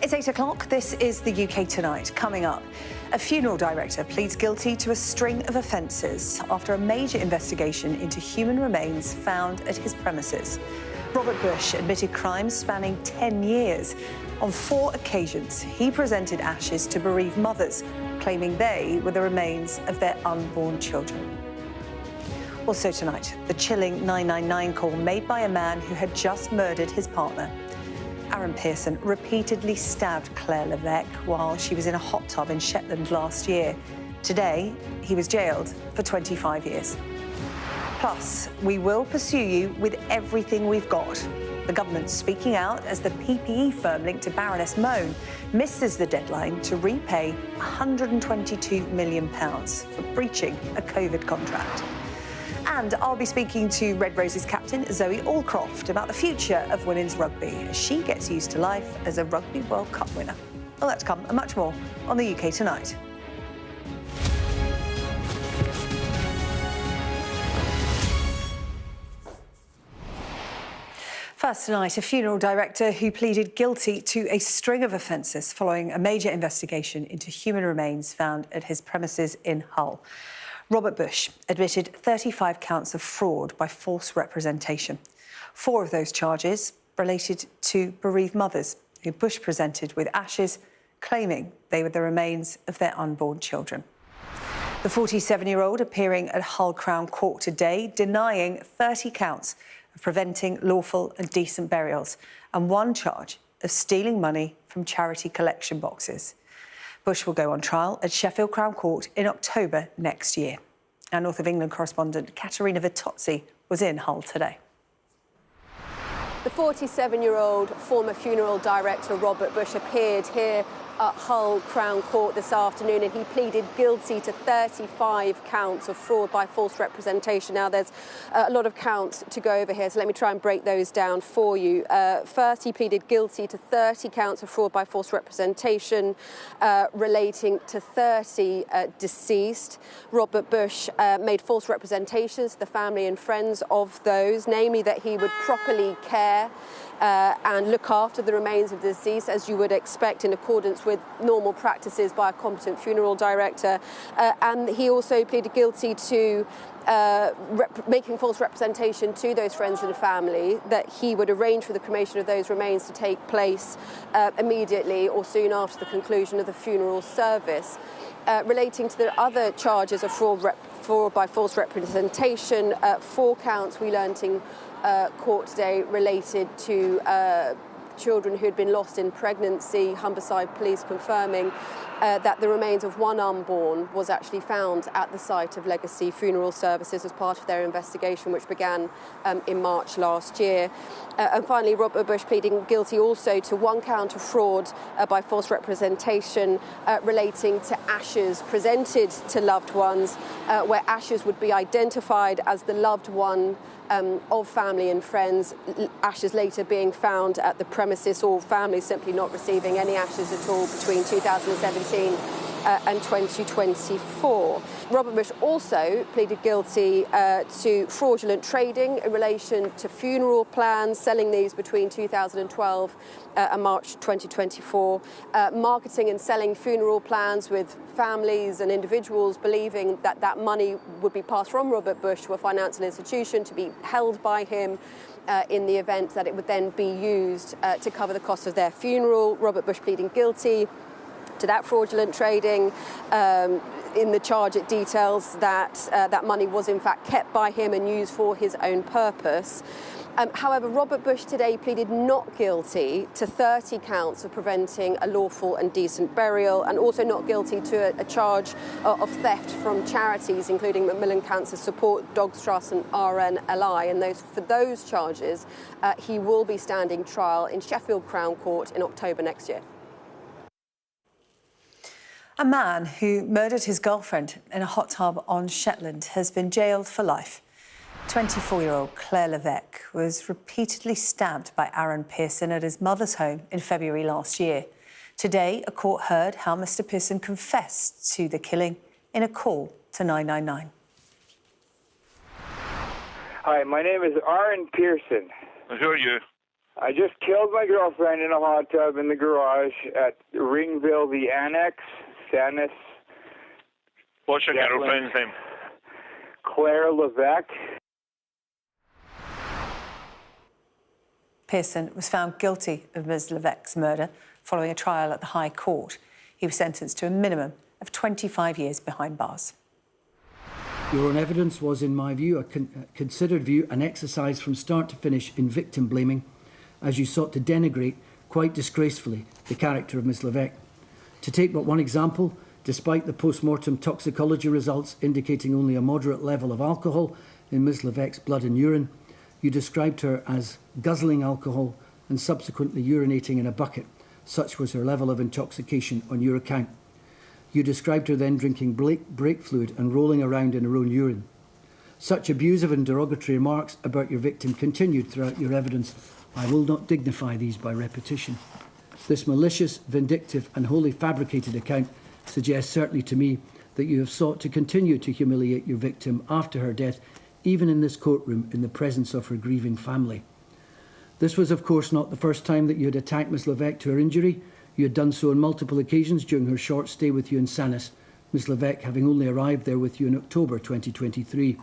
It's 8 o'clock. This is the UK Tonight. Coming up, a funeral director pleads guilty to a string of offences after a major investigation into human remains found at his premises. Robert Bush admitted crimes spanning 10 years. On 4 occasions, he presented ashes to bereaved mothers, claiming they were the remains of their unborn children. Also tonight, the chilling 999 call made by a man who had just murdered his partner. Aaron Pearson repeatedly stabbed Claire Levesque while she was in a hot tub in Shetland last year. Today, he was jailed for 25 years. Plus, we will pursue you with everything we've got. The government speaking out as the PPE firm linked to Baroness Moan misses the deadline to repay £122 million for breaching a COVID contract. And I'll be speaking to Red Roses captain Zoe Allcroft about the future of women's rugby as she gets used to life as a Rugby World Cup winner. All that's come and much more on the UK Tonight. First tonight, a funeral director who pleaded guilty to a string of offences following a major investigation into human remains found at his premises in Hull. Robert Bush admitted 35 counts of fraud by false representation. 4 of those charges related to bereaved mothers who Bush presented with ashes, claiming they were the remains of their unborn children. The 47-year-old appearing at Hull Crown Court today, denying 30 counts of preventing lawful and decent burials and 1 charge of stealing money from charity collection boxes. Bush will go on trial at Sheffield Crown Court in October next year. Our North of England correspondent Caterina Vitozzi was in Hull today. The 47-year-old former funeral director Robert Bush appeared here at Hull Crown Court this afternoon, and he pleaded guilty to 35 counts of fraud by false representation. Now, there's a lot of counts to go over here, so let me try and break those down for you. First, he pleaded guilty to 30 counts of fraud by false representation relating to 30 deceased. Robert Bush made false representations to the family and friends of those, namely that he would properly care and look after the remains of the deceased, as you would expect in accordance with normal practices by a competent funeral director. And he also pleaded guilty to making false representation to those friends and family that he would arrange for the cremation of those remains to take place immediately or soon after the conclusion of the funeral service. Relating to the other charges of fraud by false representation, 4 counts we learnt in court today related to children who had been lost in pregnancy, Humberside police confirming that the remains of 1 unborn was actually found at the site of Legacy Funeral Services as part of their investigation, which began in March last year. And finally, Robert Bush pleading guilty also to 1 count of fraud by false representation relating to ashes presented to loved ones, where ashes would be identified as the loved one of family and friends, ashes later being found at the premises, or families simply not receiving any ashes at all between 2017 and 2024. Robert Bush also pleaded guilty to fraudulent trading in relation to funeral plans, selling these between 2012 and March 2024, marketing and selling funeral plans with families and individuals believing that that money would be passed from Robert Bush to a financial institution to be held by him in the event that it would then be used to cover the cost of their funeral. Robert Bush pleading guilty to that fraudulent trading. In the charge, it details that that money was in fact kept by him and used for his own purpose. However, Robert Bush today pleaded not guilty to 30 counts of preventing a lawful and decent burial, and also not guilty to a charge of theft from charities, including Macmillan Cancer Support, Dogs Trust and RNLI. And for those charges, he will be standing trial in Sheffield Crown Court in October next year. A man who murdered his girlfriend in a hot tub on Shetland has been jailed for life. 24-year-old Claire Levesque was repeatedly stabbed by Aaron Pearson at his mother's home in February last year. Today, a court heard how Mr. Pearson confessed to the killing in a call to 999. Hi, my name is Aaron Pearson. Who are you? I just killed my girlfriend in a hot tub in the garage at Ringville, the Annex, Stannis. What's your Shetland. girlfriend's name? Claire Levesque. Pearson was found guilty of Ms. Levesque's murder following a trial at the High Court. He was sentenced to a minimum of 25 years behind bars. Your own evidence was, in my view, a considered view, an exercise from start to finish in victim blaming, as you sought to denigrate, quite disgracefully, the character of Ms. Levesque. To take but one example, despite the post-mortem toxicology results indicating only a moderate level of alcohol in Ms. Levesque's blood and urine, you described her as guzzling alcohol and subsequently urinating in a bucket. Such was her level of intoxication on your account. You described her then drinking brake fluid and rolling around in her own urine. Such abusive and derogatory remarks about your victim continued throughout your evidence. I will not dignify these by repetition. This malicious, vindictive and wholly fabricated account suggests certainly to me that you have sought to continue to humiliate your victim after her death, even in this courtroom in the presence of her grieving family. This was, of course, not the first time that you had attacked Ms. Levesque to her injury. You had done so on multiple occasions during her short stay with you in Stannis, Ms. Levesque having only arrived there with you in October 2023.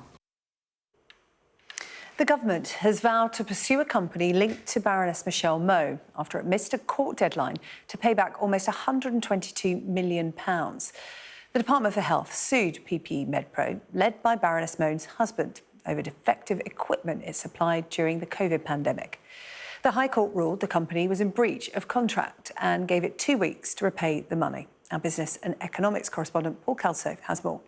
The government has vowed to pursue a company linked to Baroness Michelle Moe after it missed a court deadline to pay back almost £122 million. The Department for Health sued PPE Medpro, led by Baroness Moe's husband, over defective equipment it supplied during the COVID pandemic. The High Court ruled the company was in breach of contract and gave it 2 weeks to repay the money. Our business and economics correspondent Paul Kelso has more.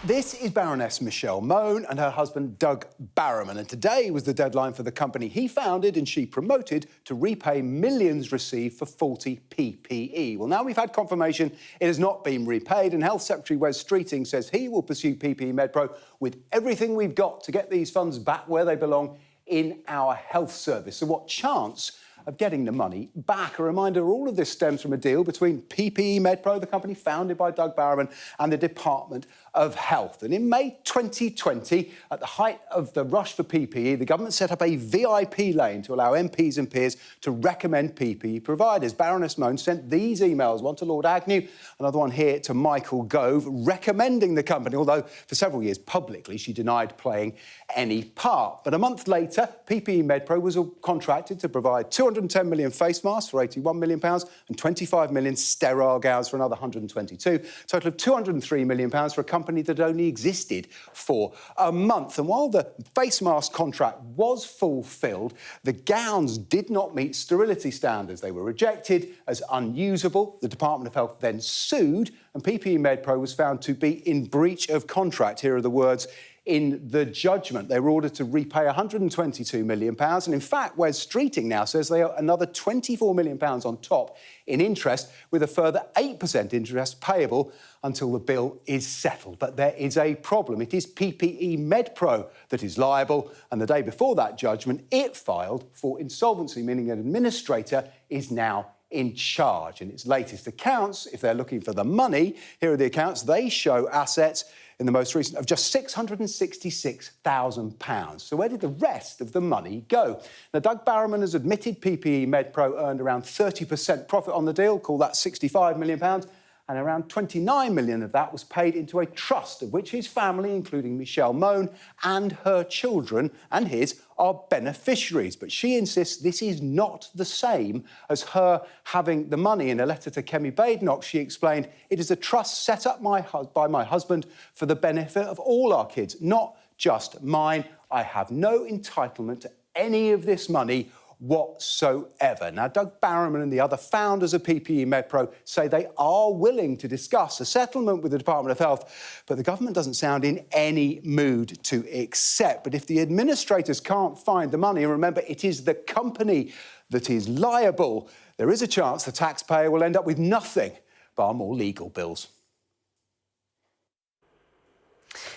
This is Baroness Michelle Moe and her husband Doug Barrowman, and today was the deadline for the company he founded and she promoted to repay millions received for faulty PPE. Well, now we've had confirmation it has not been repaid, and Health Secretary Wes Streeting says he will pursue PPE Medpro with everything we've got to get these funds back where they belong in our health service. So what chance of getting the money back? A reminder, all of this stems from a deal between PPE Medpro, the company founded by Doug Barrowman, and the Department of Health. And in May 2020, at the height of the rush for PPE, the government set up a VIP lane to allow MPs and peers to recommend PPE providers. Baroness Moe sent these emails, one to Lord Agnew, another one here to Michael Gove, recommending the company, although for several years publicly she denied playing any part. But a month later, PPE Medpro was contracted to provide 210 million face masks for £81 million and 25 million sterile gowns for another 122, a total of £203 million for a company that only existed for a month. And while the face mask contract was fulfilled, the gowns did not meet sterility standards. They were rejected as unusable. The Department of Health then sued, and PPE Medpro was found to be in breach of contract. Here are the words in the judgment. They were ordered to repay £122 million. And in fact, Wes Streeting now says they owe another £24 million on top in interest, with a further 8% interest payable until the bill is settled. But there is a problem. It is PPE Medpro that is liable. And the day before that judgment, it filed for insolvency, meaning an administrator is now in charge. In its latest accounts, if they're looking for the money, here are the accounts. They show assets in the most recent of just £666,000. So where did the rest of the money go? Now, Doug Barrowman has admitted PPE Medpro earned around 30% profit on the deal, call that £65 million, and around 29 million of that was paid into a trust of which his family, including Michelle Moe and her children and his, are beneficiaries. But she insists this is not the same as her having the money. In a letter to Kemi Badenoch, she explained, "It is a trust set up by my husband for the benefit of all our kids, not just mine. I have no entitlement to any of this money whatsoever." Now, Doug Barrowman and the other founders of PPE Medpro say they are willing to discuss a settlement with the Department of Health, but the government doesn't sound in any mood to accept. But if the administrators can't find the money, and remember, it is the company that is liable, there is a chance the taxpayer will end up with nothing bar more legal bills.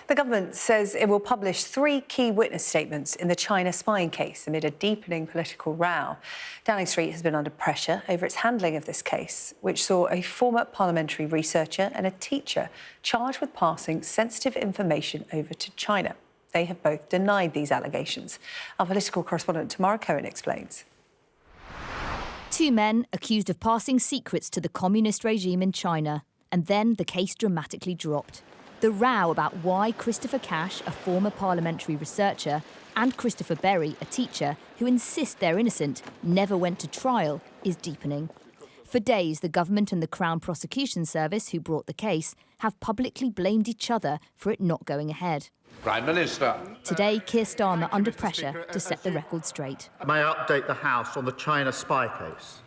The government says it will publish 3 key witness statements in the China spying case amid a deepening political row. Downing Street has been under pressure over its handling of this case, which saw a former parliamentary researcher and a teacher charged with passing sensitive information over to China. They have both denied these allegations. Our political correspondent Tamara Cohen explains. Two men accused of passing secrets to the communist regime in China, and then the case dramatically dropped. The row about why Christopher Cash, a former parliamentary researcher, and Christopher Berry, a teacher, who insist they're innocent, never went to trial, is deepening. For days, the government and the Crown Prosecution Service, who brought the case, have publicly blamed each other for it not going ahead. Prime Minister. Today, Keir Starmer under pressure to set the record straight. May I update the House on the China spy case?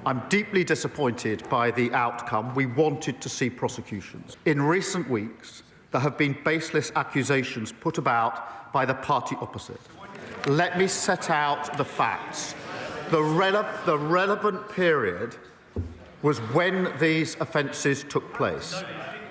I'm deeply disappointed by the outcome. We wanted to see prosecutions. In recent weeks, there have been baseless accusations put about by the party opposite. Let me set out the facts. The relevant period was when these offences took place.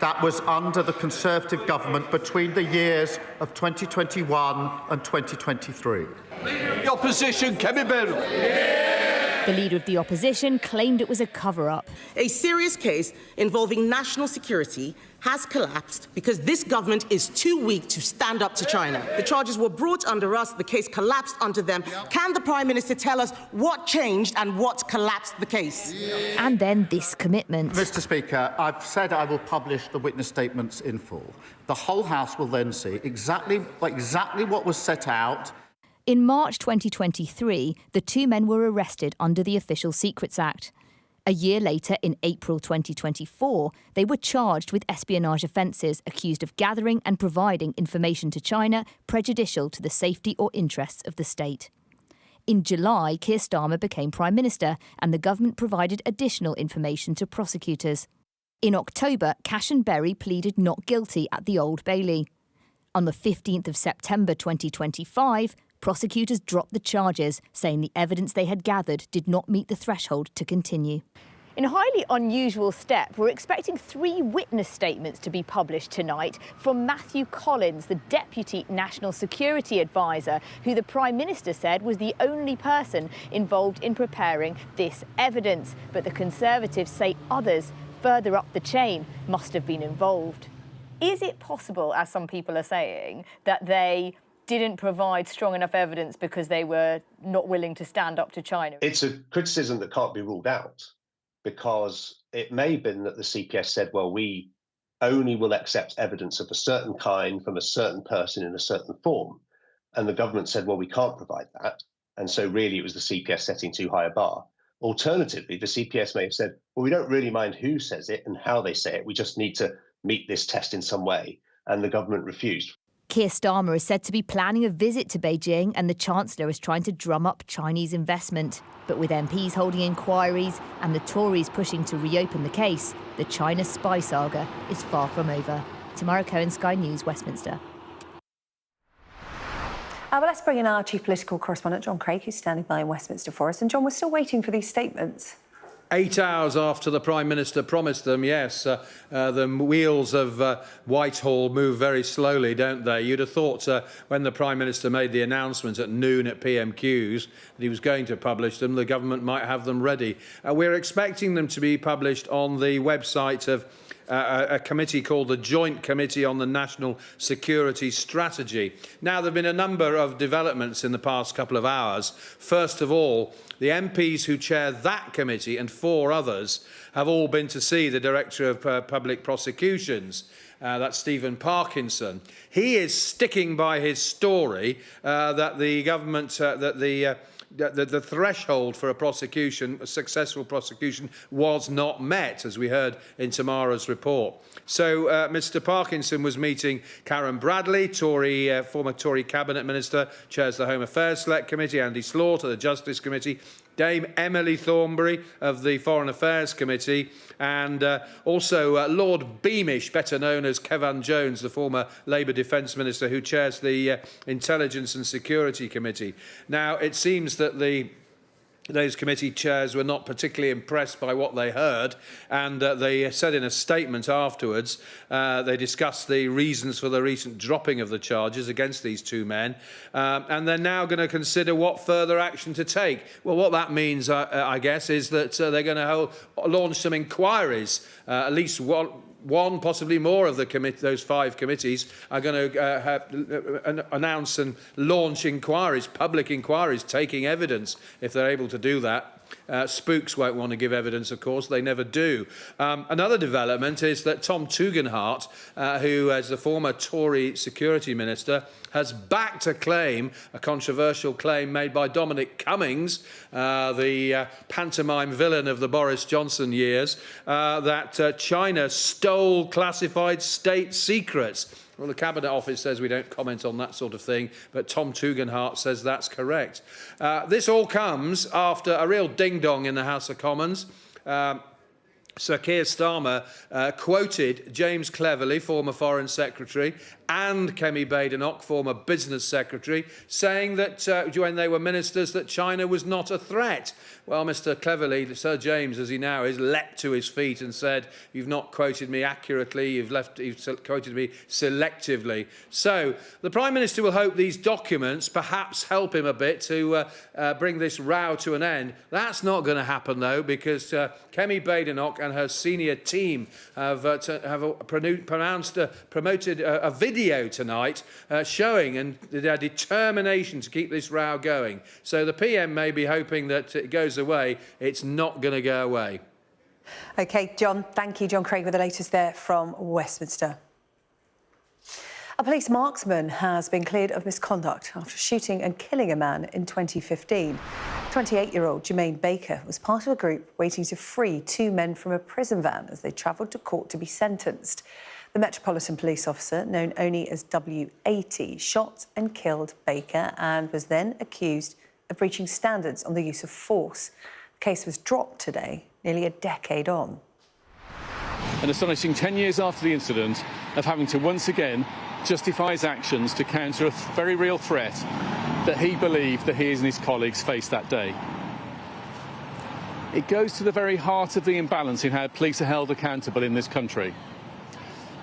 That was under the Conservative government between the years of 2021 and 2023. The opposition, Kemi Bell. The leader of the opposition claimed it was a cover-up. A serious case involving national security has collapsed because this government is too weak to stand up to China. The charges were brought under us, the case collapsed under them. Can the Prime Minister tell us what changed and what collapsed the case? And then this commitment. Mr. Speaker, I've said I will publish the witness statements in full. The whole House will then see exactly what was set out. In March 2023, the two men were arrested under the Official Secrets Act. A year later, in April 2024, they were charged with espionage offences, accused of gathering and providing information to China prejudicial to the safety or interests of the state. In July, Keir Starmer became Prime Minister and the government provided additional information to prosecutors. In October, Cash and Berry pleaded not guilty at the Old Bailey. On the 15th of September 2025, prosecutors dropped the charges, saying the evidence they had gathered did not meet the threshold to continue. In a highly unusual step, we're expecting 3 witness statements to be published tonight from Matthew Collins, the Deputy National Security Advisor, who the Prime Minister said was the only person involved in preparing this evidence. But the Conservatives say others further up the chain must have been involved. Is it possible, as some people are saying, that they didn't provide strong enough evidence because they were not willing to stand up to China? It's a criticism that can't be ruled out, because it may have been that the CPS said, well, we only will accept evidence of a certain kind from a certain person in a certain form. And the government said, well, we can't provide that. And so really it was the CPS setting too high a bar. Alternatively, the CPS may have said, well, we don't really mind who says it and how they say it. We just need to meet this test in some way. And the government refused. Keir Starmer is said to be planning a visit to Beijing and the Chancellor is trying to drum up Chinese investment. But with MPs holding inquiries and the Tories pushing to reopen the case, the China spy saga is far from over. Tamara Cohen, Sky News, Westminster. Well, let's bring in our chief political correspondent, John Craig, who's standing by in Westminster for us. And John, we're still waiting for these statements. 8 hours after the Prime Minister promised them, yes, the wheels of Whitehall move very slowly, don't they? You'd have thought when the Prime Minister made the announcement at noon at PMQs that he was going to publish them, the government might have them ready. We're expecting them to be published on the website of a committee called the Joint Committee on the National Security Strategy. Now, there have been a number of developments in the past couple of hours. First of all, the MPs who chair that committee and 4 others have all been to see the Director of Public Prosecutions. That's Stephen Parkinson. He is sticking by his story that the government, the threshold for a prosecution, a successful prosecution, was not met, as we heard in Tamara's report. So Mr Parkinson was meeting Karen Bradley, former Tory Cabinet Minister, chairs the Home Affairs Select Committee, Andy Slaughter, the Justice Committee, Dame Emily Thornberry of the Foreign Affairs Committee, and also Lord Beamish, better known as Kevan Jones, the former Labour Defence Minister, who chairs the Intelligence and Security Committee. Now, it seems that those committee chairs were not particularly impressed by what they heard, and they said in a statement afterwards, they discussed the reasons for the recent dropping of the charges against these 2 men, and they're now going to consider what further action to take. Well, what that means, I guess, is that they're going to launch some inquiries, at least one, possibly more of those 5 committees are going to announce and launch inquiries, public inquiries, taking evidence if they're able to do that. Spooks won't want to give evidence, of course. They never do. Another development is that Tom Tugendhat, who is the former Tory security minister, has backed a claim, a controversial claim made by Dominic Cummings, the pantomime villain of the Boris Johnson years, that China stole classified state secrets. Well, the Cabinet Office says we don't comment on that sort of thing, but Tom Tugendhat says that's correct. This all comes after a real ding-dong in the House of Commons. Sir Keir Starmer quoted James Cleverly, former Foreign Secretary, and Kemi Badenoch, former Business Secretary, saying that when they were ministers that China was not a threat. Well, Mr Cleverly, Sir James, as he now is, leapt to his feet and said, "You've not quoted me accurately, you've quoted me selectively." So the Prime Minister will hope these documents perhaps help him a bit to bring this row to an end. That's not going to happen, though, because Kemi Badenoch and her senior team have promoted a video tonight showing their determination to keep this row going. So the PM may be hoping that it goes away. It's not going to go away. OK, John, thank you. John Craig with the latest there from Westminster. A police marksman has been cleared of misconduct after shooting and killing a man in 2015. 28-year-old Jermaine Baker was part of a group waiting to free 2 men from a prison van as they travelled to court to be sentenced. The Metropolitan Police officer, known only as W80, shot and killed Baker and was then accused of breaching standards on the use of force. The case was dropped today, nearly a decade on. An astonishing 10 years after the incident of having to once again justify his actions to counter a very real threat that he believed that he and his colleagues faced that day. It goes to the very heart of the imbalance in how police are held accountable in this country.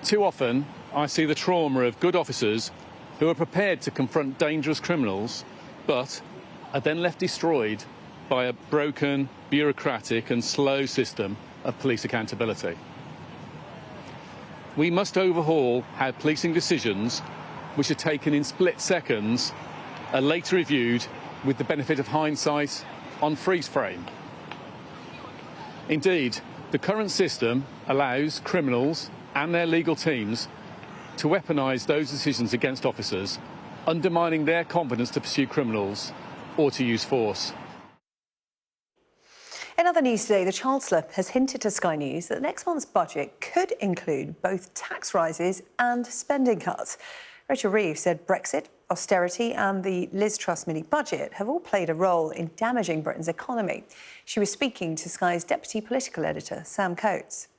Too often, I see the trauma of good officers who are prepared to confront dangerous criminals, but are then left destroyed by a broken, bureaucratic and slow system of police accountability. We must overhaul how policing decisions, which are taken in split seconds, are later reviewed with the benefit of hindsight on freeze frame. Indeed, the current system allows criminals and their legal teams to weaponise those decisions against officers, undermining their confidence to pursue criminals or to use force. In other news today, the Chancellor has hinted to Sky News that next month's budget could include both tax rises and spending cuts. Rachel Reeves said Brexit, austerity and the Liz Truss mini-budget have all played a role in damaging Britain's economy. She was speaking to Sky's deputy political editor, Sam Coates.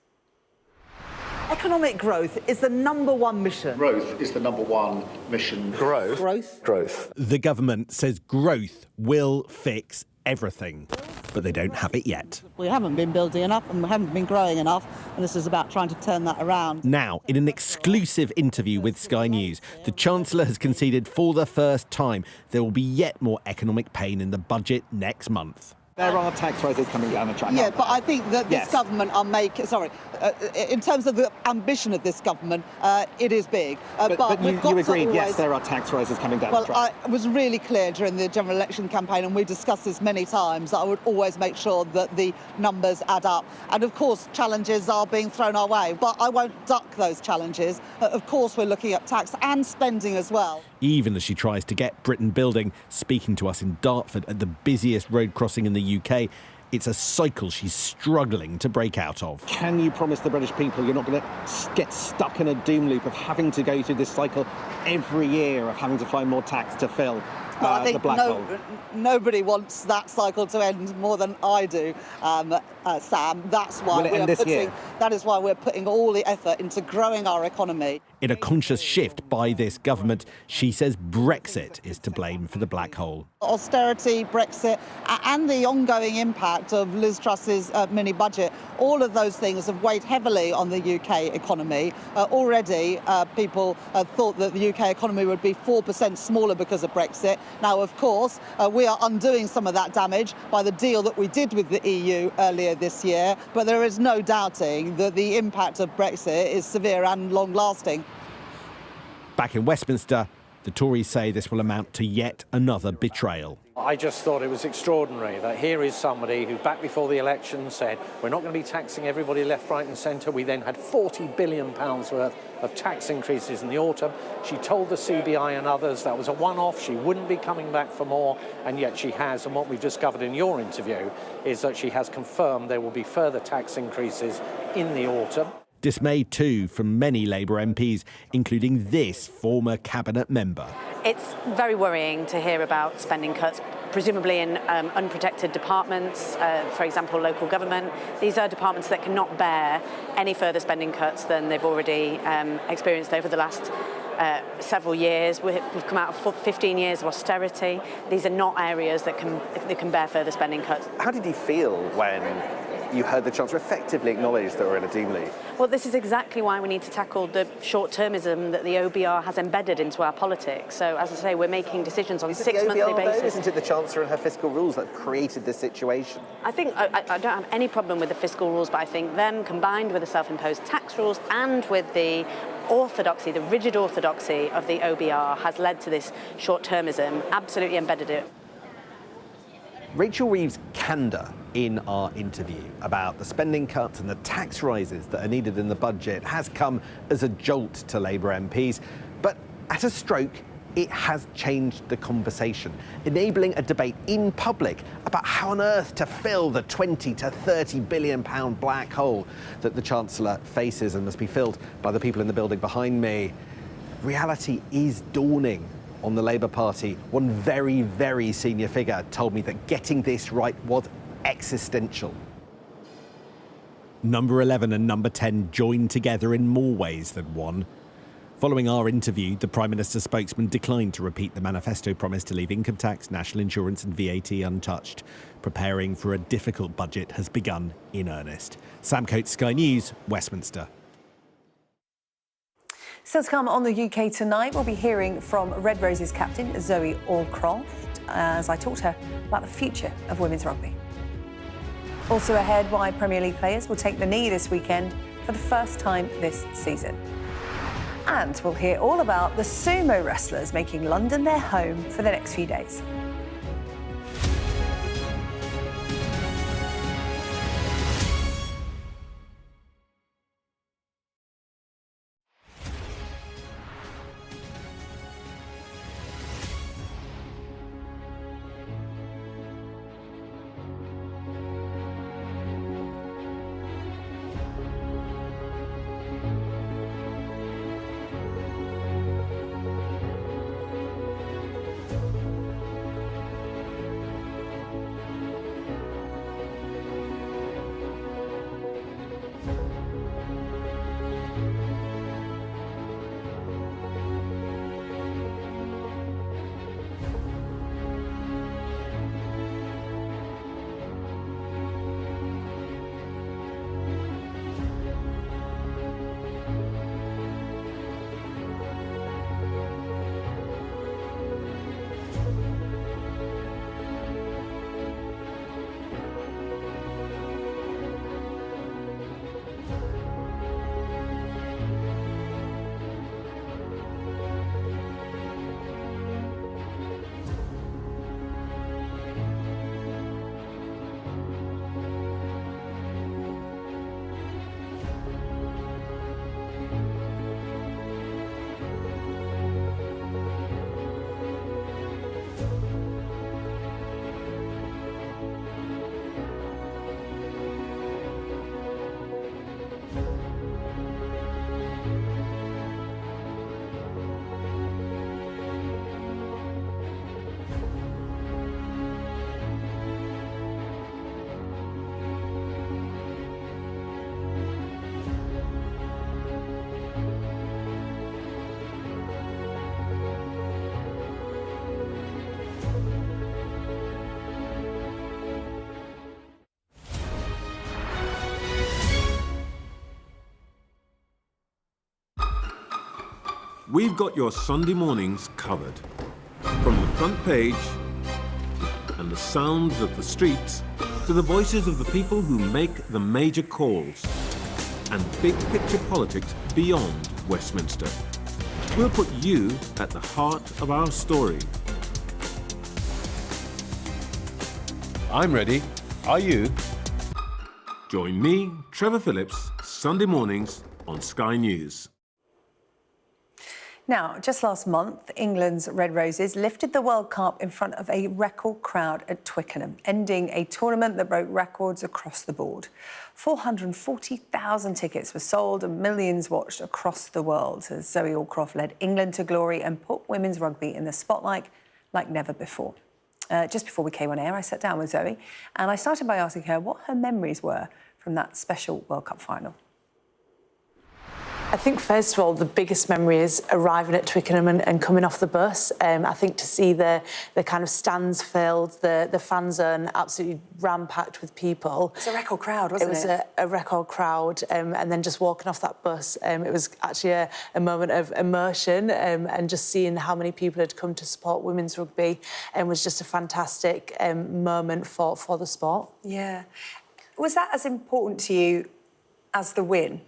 Economic growth is the #1 mission. Growth is the #1 mission. Growth. Growth. The government says growth will fix everything, but they don't have it yet. We haven't been building enough and we haven't been growing enough, and this is about trying to turn that around. Now, in an exclusive interview with Sky News, the Chancellor has conceded for the first time there will be yet more economic pain in the budget next month. There are tax rises coming down the track. Yeah, but I think that this government are making... in terms of the ambition of this government, it is big. But you agreed, yes, there are tax rises coming down the track. Well, I was really clear during the general election campaign, and we discussed this many times, that I would always make sure that the numbers add up. And, of course, challenges are being thrown our way, but I won't duck those challenges. Of course, we're looking at tax and spending as well. Even as she tries to get Britain building, speaking to us in Dartford at the busiest road crossing in the UK, it's a cycle she's struggling to break out of. Can you promise the British people you're not going to get stuck in a doom loop of having to go through this cycle every year of having to find more tax to fill the black hole? Nobody wants that cycle to end more than I do, Sam. That's why that is why we're putting all the effort into growing our economy. In a conscious shift by this government, she says Brexit is to blame for the black hole. Austerity, Brexit, and the ongoing impact of Liz Truss's mini-budget, all of those things have weighed heavily on the UK economy. Already, people thought that the UK economy would be 4% smaller because of Brexit. Now, of course, we are undoing some of that damage by the deal that we did with the EU earlier this year, but there is no doubting that the impact of Brexit is severe and long-lasting. Back in Westminster, the Tories say this will amount to yet another betrayal. I just thought it was extraordinary that here is somebody who back before the election said we're not going to be taxing everybody left, right and centre. We then had £40 billion worth of tax increases in the autumn. She told the CBI and others that was a one-off, she wouldn't be coming back for more, and yet she has. And what we've discovered in your interview is that she has confirmed there will be further tax increases in the autumn. Dismay too from many Labour MPs, including this former cabinet member. It's very worrying to hear about spending cuts, presumably in unprotected departments, for example, local government. These are departments that cannot bear any further spending cuts than they've already experienced over the last several years. We've come out of 15 years of austerity. These are not areas that can bear further spending cuts. How did you feel when you heard the Chancellor effectively acknowledge that we're in a doom lead? Well, this is exactly why we need to tackle the short-termism that the OBR has embedded into our politics. So, as I say, we're making decisions on a six-monthly basis. Isn't it the Chancellor and her fiscal rules that created this situation? I think I don't have any problem with the fiscal rules, but I think them combined with the self-imposed tax rules and with the orthodoxy, the rigid orthodoxy of the OBR has led to this short-termism, absolutely embedded it. Rachel Reeves' candour in our interview about the spending cuts and the tax rises that are needed in the budget has come as a jolt to Labour MPs. But at a stroke, it has changed the conversation, enabling a debate in public about how on earth to fill the £20 to £30 billion black hole that the Chancellor faces and must be filled by the people in the building behind me. Reality is dawning on the Labour Party. One very, very senior figure told me that getting this right was existential. Number 11 and number 10 joined together in more ways than one. Following our interview, the Prime Minister's spokesman declined to repeat the manifesto promise to leave income tax, national insurance and VAT untouched. Preparing for a difficult budget has begun in earnest. Sam Coates, Sky News, Westminster. Still to come on the UK tonight, we'll be hearing from Red Roses captain Zoe Allcroft as I talk to her about the future of women's rugby. Also ahead, why Premier League players will take the knee this weekend for the first time this season. And we'll hear all about the Sumo wrestlers making London their home for the next few days. We've got your Sunday mornings covered. From the front page and the sounds of the streets to the voices of the people who make the major calls and big picture politics beyond Westminster. We'll put you at the heart of our story. I'm ready. Are you? Join me, Trevor Phillips, Sunday mornings on Sky News. Now, just last month, England's Red Roses lifted the World Cup in front of a record crowd at Twickenham, ending a tournament that broke records across the board. 440,000 tickets were sold and millions watched across the world as Zoe Allcroft led England to glory and put women's rugby in the spotlight like never before. Just before we came on air, I sat down with Zoe and I started by asking her what her memories were from that special World Cup final. I think, first of all, the biggest memory is arriving at Twickenham and coming off the bus. I think to see the kind of stands filled, the fan zone absolutely ram-packed with people. It was a record crowd, wasn't it? It was a record crowd. And then just walking off that bus, it was actually a moment of immersion and just seeing how many people had come to support women's rugby was just a fantastic moment for the sport. Yeah. Was that as important to you as the win?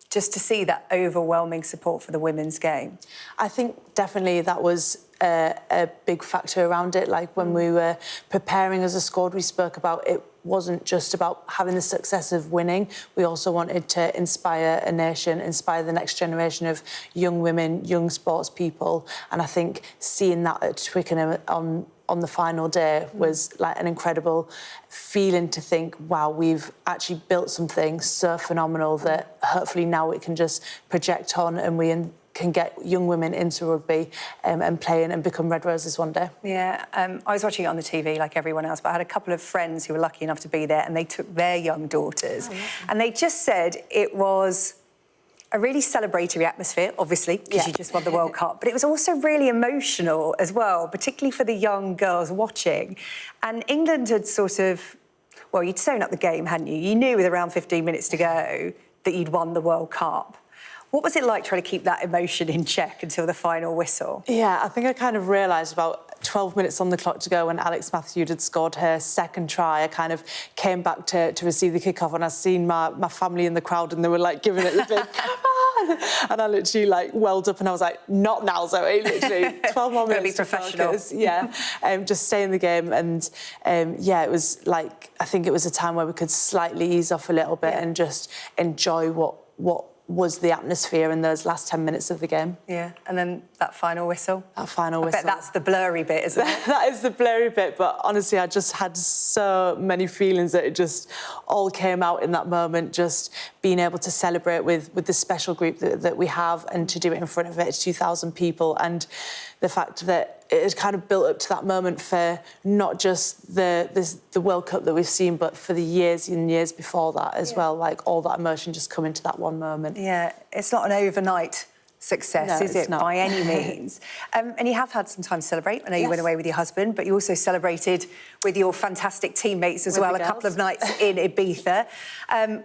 Just to see that overwhelming support for the women's game? I think definitely that was a big factor around it. Like when we were preparing as a squad, we spoke about it wasn't just about having the success of winning. We also wanted to inspire a nation, inspire the next generation of young women, young sports people. And I think seeing that at Twickenham on the final day was like an incredible feeling to think, wow, we've actually built something so phenomenal that hopefully now it can just project on and we can get young women into rugby and playing and become Red Roses one day. Yeah, I was watching it on the TV like everyone else, but I had a couple of friends who were lucky enough to be there and they took their young daughters and they just said it was a really celebratory atmosphere, obviously, because you just won the World Cup, but it was also really emotional as well, particularly for the young girls watching. And England had sort of, well, you'd sewn up the game, hadn't you? You knew with around 15 minutes to go that you'd won the World Cup. What was it like trying to keep that emotion in check until the final whistle? Yeah, I think I kind of realised about 12 minutes on the clock to go when Alex Matthews had scored her second try. I kind of came back to receive the kickoff and I seen my family in the crowd and they were like giving it the big come on, and I literally like welled up and I was like, not now, Zoe, literally 12 more minutes to focus. Yeah, just stay in the game and yeah, it was like, I think it was a time where we could slightly ease off a little bit and just enjoy what was the atmosphere in those last 10 minutes of the game. Yeah, and then that final whistle. That final whistle. I bet that's the blurry bit, isn't it? That is the blurry bit, but honestly, I just had so many feelings that it just all came out in that moment, just being able to celebrate with the special group that we have and to do it in front of 2,000 people, and the fact that it has kind of built up to that moment for not just the World Cup that we've seen, but for the years and years before that as well, like all that emotion just coming to that one moment. Yeah, it's not an overnight success, No, is it's it, not. by any means? And you have had some time to celebrate. I know you went away with your husband, but you also celebrated with your fantastic teammates as well, a couple of nights in Ibiza.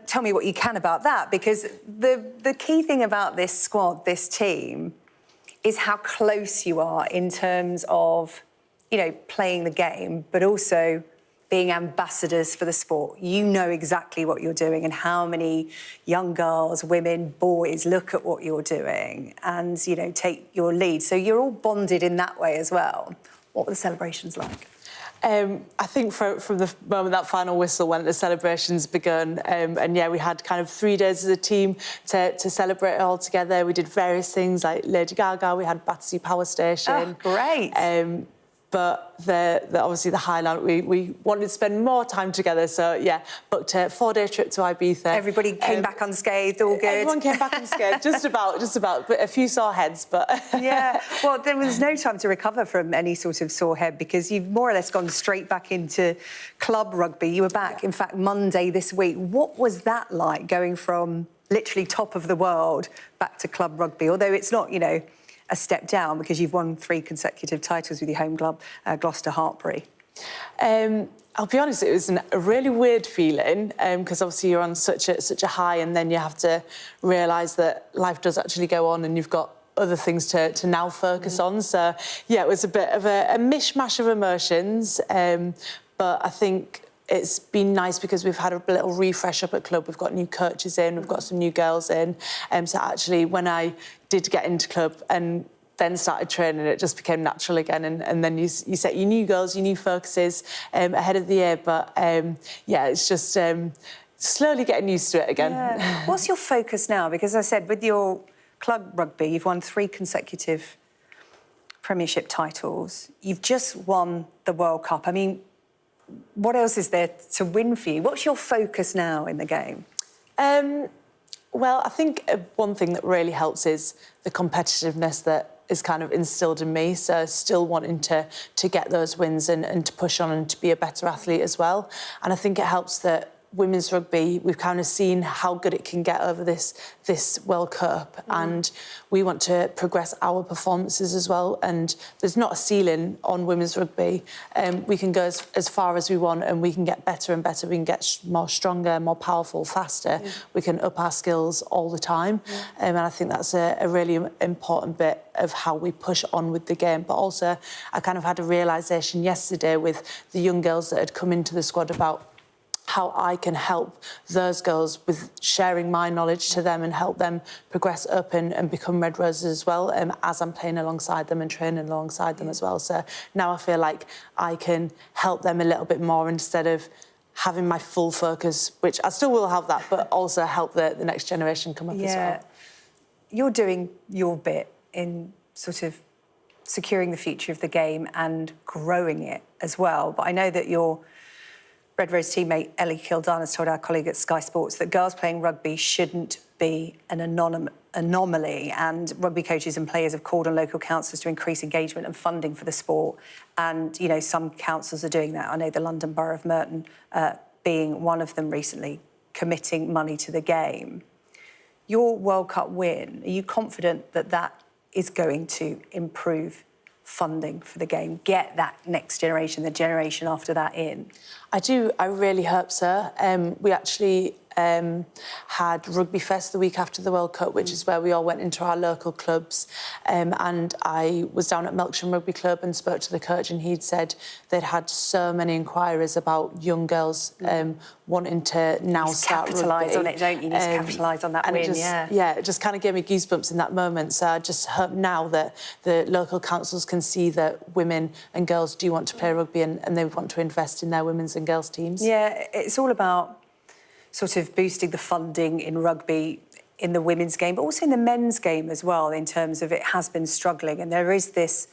Tell me what you can about that, because the key thing about this squad, this team, is how close you are in terms of, you know, playing the game, but also being ambassadors for the sport. You know exactly what you're doing and how many young girls, women, boys look at what you're doing and, you know, take your lead. So you're all bonded in that way as well. What were the celebrations like? I think from the moment that final whistle went, the celebrations begun. And yeah, we had kind of 3 days as a team to celebrate it all together. We did various things like Lady Gaga, we had Battersea Power Station. Oh, great. But obviously the highlight, we wanted to spend more time together. So, yeah, booked a 4-day trip to Ibiza. Everybody came back unscathed, all good? Everyone came back unscathed, just about. But a few sore heads, but... Yeah, well, there was no time to recover from any sort of sore head because you've more or less gone straight back into club rugby. You were back, in fact, Monday this week. What was that like, going from literally top of the world back to club rugby? Although it's not, you know, a step down because you've won 3 consecutive titles with your home club, Gloucester Hartpury. I'll be honest, it was a really weird feeling because obviously you're on such a high and then you have to realise that life does actually go on and you've got other things to now focus on. So, yeah, it was a bit of a mishmash of emotions, but I think it's been nice because we've had a little refresh up at club. We've got new coaches in, we've got some new girls in. So actually, when I did get into club and then started training, it just became natural again. And then you set your new goals, your new focuses ahead of the year. But, yeah, it's just slowly getting used to it again. Yeah. What's your focus now? Because as I said, with your club rugby, you've won 3 consecutive Premiership titles. You've just won the World Cup. I mean, what else is there to win for you? What's your focus now in the game? Well, I think one thing that really helps is the competitiveness that is kind of instilled in me. So still wanting to get those wins and to push on and to be a better athlete as well. And I think it helps that women's rugby, we've kind of seen how good it can get over this World Cup, and we want to progress our performances as well. And there's not a ceiling on women's rugby. We can go as far as we want, and we can get better and better. We can get more stronger, more powerful, faster. We can up our skills all the time. And I think that's a really important bit of how we push on with the game. But also, I kind of had a realisation yesterday with the young girls that had come into the squad about how I can help those girls with sharing my knowledge to them and help them progress up and become Red Roses as well, as I'm playing alongside them and training alongside them as well. So now I feel like I can help them a little bit more instead of having my full focus, which I still will have that, but also help the next generation come up as well. You're doing your bit in sort of securing the future of the game and growing it as well. But I know that your Red Rose teammate Ellie Kildan has told our colleague at Sky Sports that girls playing rugby shouldn't be an anomaly, and rugby coaches and players have called on local councils to increase engagement and funding for the sport. And, you know, some councils are doing that. I know the London Borough of Merton being one of them recently, committing money to the game. Your World Cup win, are you confident that that is going to improve funding for the game, get that next generation, the generation after that in? I do. I really hope so. We actually had Rugby Fest the week after the World Cup, which is where we all went into our local clubs. And I was down at Melksham Rugby Club and spoke to the coach, and he'd said they'd had so many inquiries about young girls wanting to now start rugby. Capitalise on it, don't you? You need to capitalise on that win, Yeah, it just kind of gave me goosebumps in that moment. So I just hope now that the local councils can see that women and girls do want to play rugby and they want to invest in their women's and girls' teams. Yeah, it's all about sort of boosting the funding in rugby in the women's game, but also in the men's game as well, in terms of it has been struggling. And there is this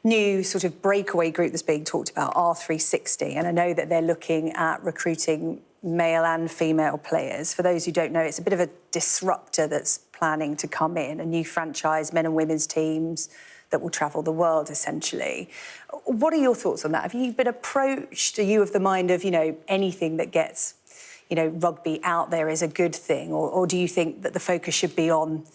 new sort of breakaway group that's being talked about, R360, and I know that they're looking at recruiting male and female players. For those who don't know, it's a bit of a disruptor that's planning to come in, a new franchise, men and women's teams that will travel the world, essentially. What are your thoughts on that? Have you been approached? Are you of the mind of, you know, anything that gets, you know, rugby out there is a good thing? Or do you think that the focus should be on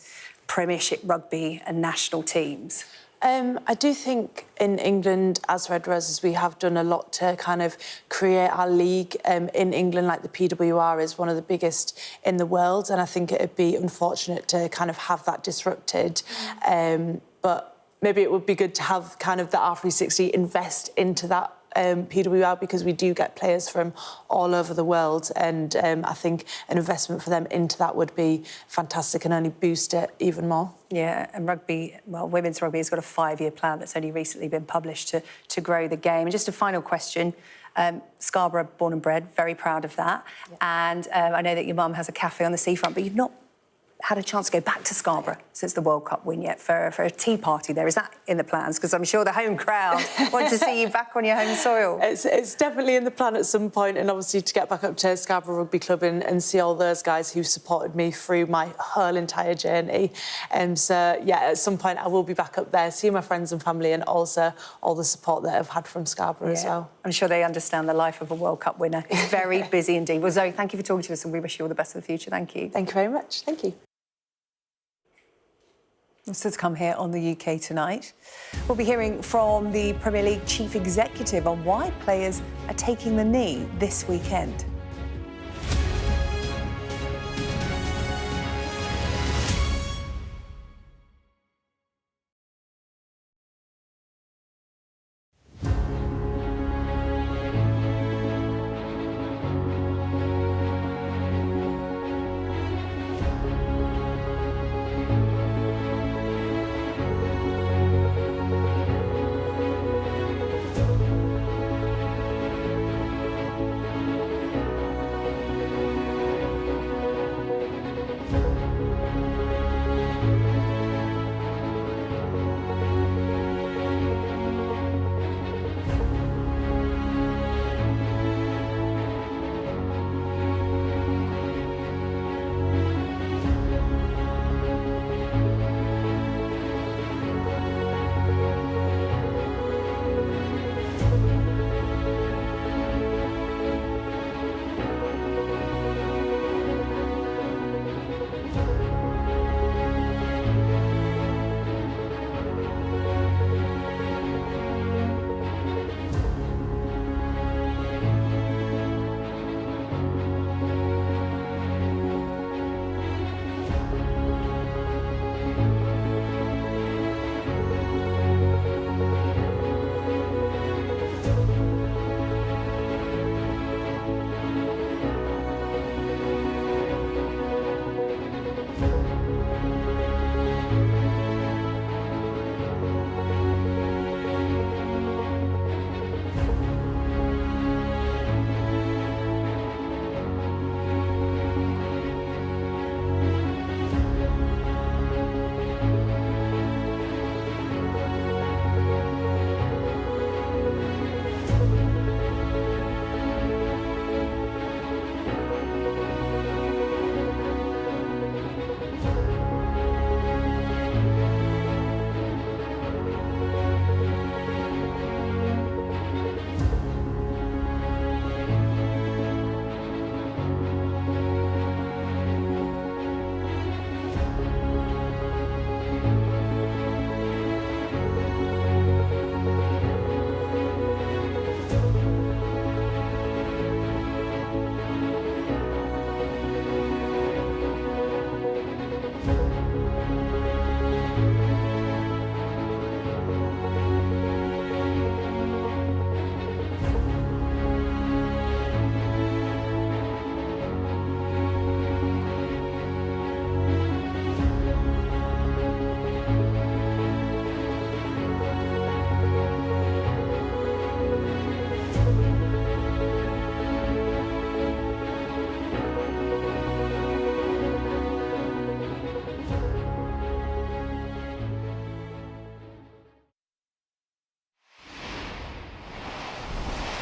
Premiership rugby and national teams? I do think in England, as Red Roses, we have done a lot to kind of create our league in England. Like the PWR is one of the biggest in the world, and I think it'd be unfortunate to kind of have that disrupted. But maybe it would be good to have kind of the R360 invest into that PWR, because we do get players from all over the world, and I think an investment for them into that would be fantastic and only boost it even more. Yeah, and rugby, well, women's rugby has got a 5-year plan that's only recently been published to grow the game. And just a final question, Scarborough, born and bred, very proud of that. Yeah. And I know that your mum has a cafe on the seafront, but you've not had a chance to go back to Scarborough since the World Cup win yet for a tea party there. Is that in the plans? Because I'm sure the home crowd want to see you back on your home soil. It's definitely in the plan at some point, and obviously to get back up to Scarborough Rugby Club and see all those guys who supported me through my whole entire journey. So, yeah, at some point I will be back up there, see my friends and family, and also all the support that I've had from Scarborough as well. I'm sure they understand the life of a World Cup winner. It's very busy indeed. Well, Zoe, thank you for talking to us, and we wish you all the best for the future. Thank you. Thank you very much. Thank you. So to come here on the UK Tonight, we'll be hearing from the Premier League Chief Executive on why players are taking the knee this weekend.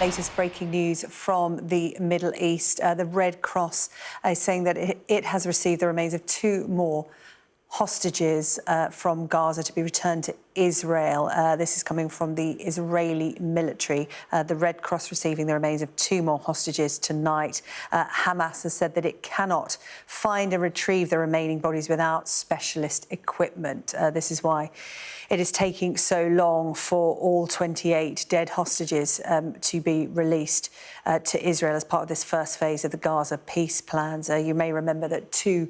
Latest breaking news from the Middle East. The Red Cross is saying that it has received the remains of 2 more hostages from Gaza to be returned to Israel. This is coming from the Israeli military. The Red Cross receiving the remains of 2 more hostages tonight. Hamas has said that it cannot find and retrieve the remaining bodies without specialist equipment. This is why it is taking so long for all 28 dead hostages to be released to Israel as part of this first phase of the Gaza peace plans. You may remember that 2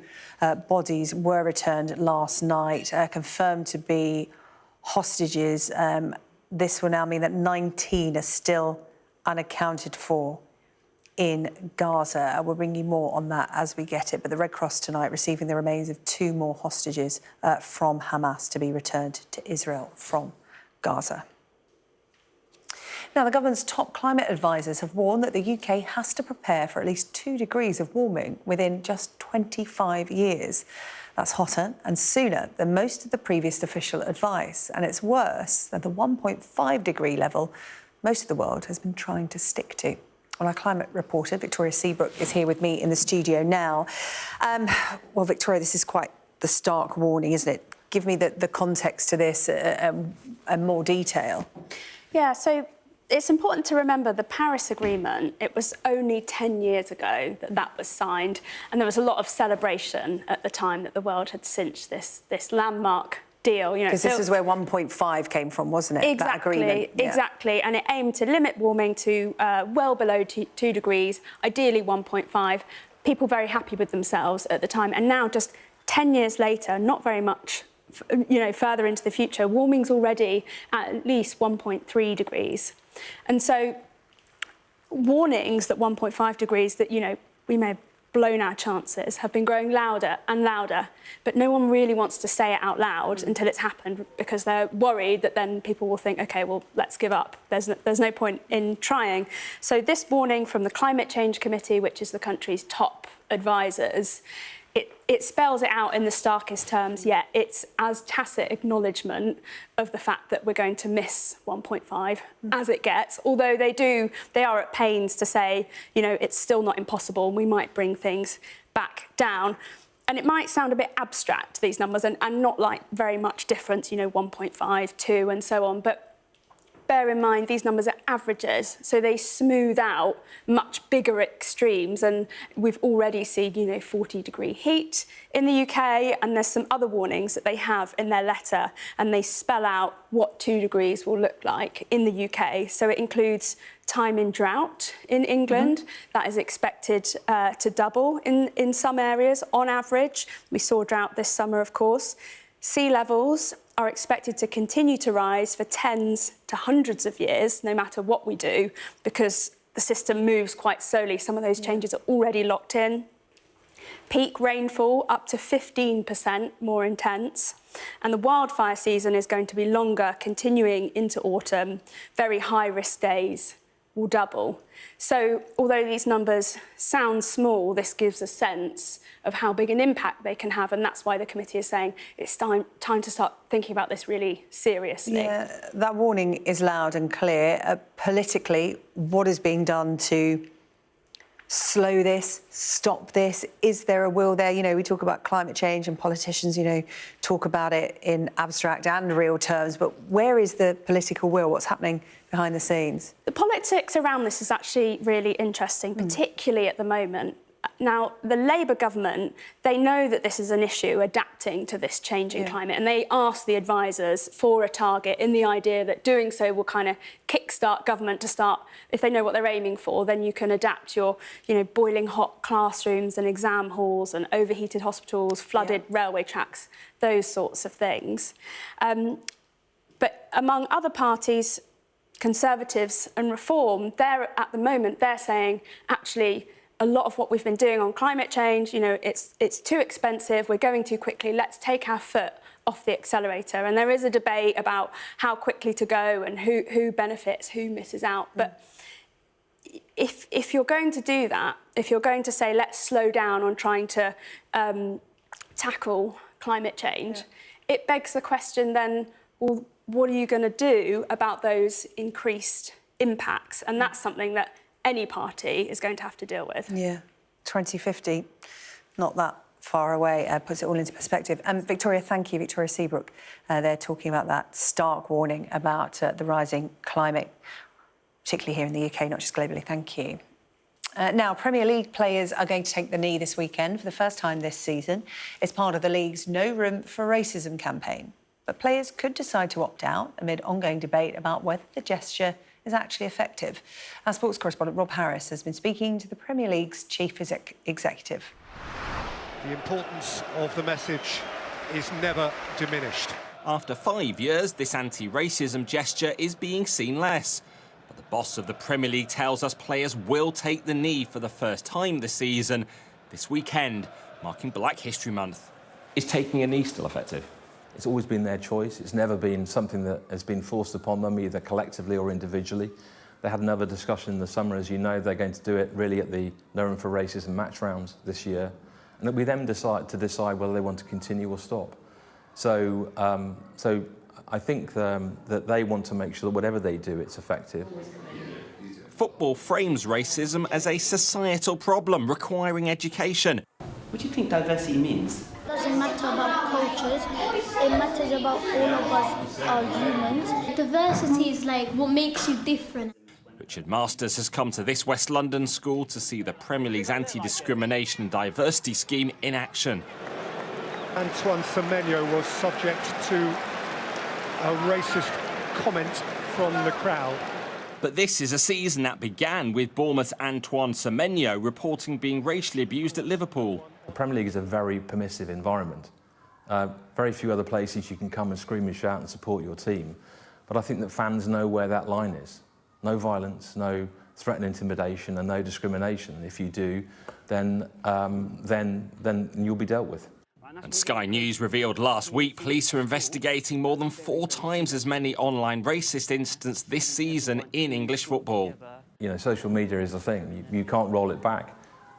bodies were returned last night, confirmed to be hostages. This will now mean that 19 are still unaccounted for in Gaza. We'll bring you more on that as we get it. But the Red Cross tonight receiving the remains of 2 more hostages from Hamas to be returned to Israel from Gaza. Now, the government's top climate advisors have warned that the UK has to prepare for at least 2 degrees of warming within just 25 years. That's hotter and sooner than most of the previous official advice, and it's worse than the 1.5 degree level most of the world has been trying to stick to. Well, our climate reporter, Victoria Seabrook, is here with me in the studio now. Well, Victoria, this is quite the stark warning, isn't it? Give me the context to this and more detail. Yeah, so it's important to remember the Paris Agreement, it was only 10 years ago that was signed, and there was a lot of celebration at the time that the world had cinched this landmark deal. Because this is where 1.5 came from, wasn't it? Exactly, that agreement. Yeah. Exactly, and it aimed to limit warming to well below 2 degrees, ideally 1.5. People very happy with themselves at the time, and now just 10 years later, not very much further into the future, warming's already at least 1.3 degrees. And so warnings that 1.5 degrees, that, we may have blown our chances, have been growing louder and louder. But no one really wants to say it out loud until it's happened, because they're worried that then people will think, OK, well, let's give up. There's no point in trying. So this warning from the Climate Change Committee, which is the country's top advisors, it spells it out in the starkest terms, yet it's as tacit acknowledgement of the fact that we're going to miss 1.5 as it gets, although they are at pains to say, it's still not impossible, we might bring things back down. And it might sound a bit abstract, these numbers, and not like very much difference, 1.5, 2 and so on, but bear in mind, these numbers are averages, so they smooth out much bigger extremes. And we've already seen, 40-degree heat in the UK, and there's some other warnings that they have in their letter, and they spell out what 2 degrees will look like in the UK. So it includes time in drought in England. That is expected to double in some areas on average. We saw drought this summer, of course. Sea levels are expected to continue to rise for tens to hundreds of years, no matter what we do, because the system moves quite slowly. Some of those changes are already locked in. Peak rainfall up to 15% more intense. And the wildfire season is going to be longer, continuing into autumn. Very high-risk days will double. So although these numbers sound small, this gives a sense of how big an impact they can have, and that's why the committee is saying it's time to start thinking about this really seriously. Yeah, that warning is loud and clear. Politically, what is being done to slow this, stop this? Is there a will there? We talk about climate change and politicians, talk about it in abstract and real terms, but where is the political will? What's happening behind the scenes? The politics around this is actually really interesting, particularly at the moment. Now, the Labour government, they know that this is an issue, adapting to this changing climate, and they ask the advisors for a target in the idea that doing so will kind of kickstart government to start, if they know what they're aiming for, then you can adapt your, boiling hot classrooms and exam halls and overheated hospitals, flooded railway tracks, those sorts of things. But among other parties, Conservatives and Reform, at the moment, they're saying, actually, a lot of what we've been doing on climate change, it's too expensive, we're going too quickly, let's take our foot off the accelerator. And there is a debate about how quickly to go and who benefits, who misses out. But if you're going to do that, if you're going to say, let's slow down on trying to tackle climate change, it begs the question then, well, what are you going to do about those increased impacts, and that's something that any party is going to have to deal with. Yeah, 2050, not that far away, puts it all into perspective. Victoria, thank you, Victoria Seabrook. They're talking about that stark warning about the rising climate, particularly here in the UK, not just globally. Thank you. Now, Premier League players are going to take the knee this weekend for the first time this season. It's part of the league's No Room for Racism campaign. But players could decide to opt out amid ongoing debate about whether the gesture is actually effective. Our sports correspondent Rob Harris has been speaking to the Premier League's chief executive. The importance of the message is never diminished. After 5 years, this anti-racism gesture is being seen less. But the boss of the Premier League tells us players will take the knee for the first time this season, this weekend, marking Black History Month. Is taking a knee still effective? It's always been their choice. It's never been something that has been forced upon them, either collectively or individually. They had another discussion in the summer, as you know. They're going to do it really at the No Room for Racism match rounds this year. And we then decide whether they want to continue or stop. So I think that they want to make sure that whatever they do, it's effective. Football frames racism as a societal problem requiring education. What do you think diversity means? It doesn't matter about cultures, it matters about all of us are humans. Diversity is like what makes you different. Richard Masters has come to this West London school to see the Premier League's anti-discrimination and diversity scheme in action. Antoine Semenyo was subject to a racist comment from the crowd. But this is a season that began with Bournemouth's Antoine Semenyo reporting being racially abused at Liverpool. The Premier League is a very permissive environment. Very few other places you can come and scream and shout and support your team. But I think that fans know where that line is. No violence, no threat and intimidation, and no discrimination. If you do, then you'll be dealt with. And Sky News revealed last week police are investigating more than 4 times as many online racist incidents this season in English football. You know, social media is a thing. You can't roll it back.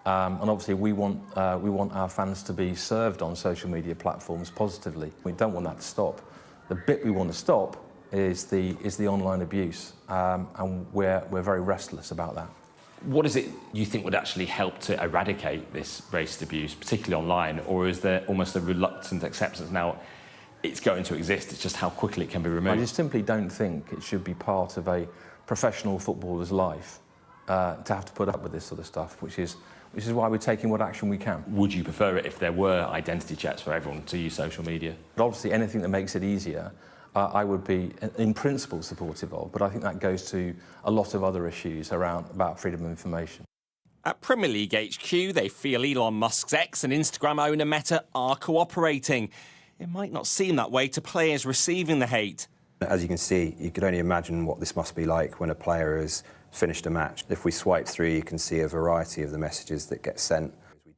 And obviously we want our fans to be served on social media platforms positively. We don't want that to stop. The bit we want to stop is the online abuse, and we're very restless about that. What is it you think would actually help to eradicate this racist abuse, particularly online, or is there almost a reluctant acceptance now it's going to exist, it's just how quickly it can be removed? I just simply don't think it should be part of a professional footballer's life to have to put up with this sort of stuff, which is why we're taking what action we can. Would you prefer it if there were identity checks for everyone to use social media? But obviously anything that makes it easier, I would be, in principle, supportive of, but I think that goes to a lot of other issues about freedom of information. At Premier League HQ, they feel Elon Musk's X and Instagram owner Meta are cooperating. It might not seem that way to players receiving the hate. As you can see, you could only imagine what this must be like when a player has finished a match. If we swipe through, you can see a variety of the messages that get sent.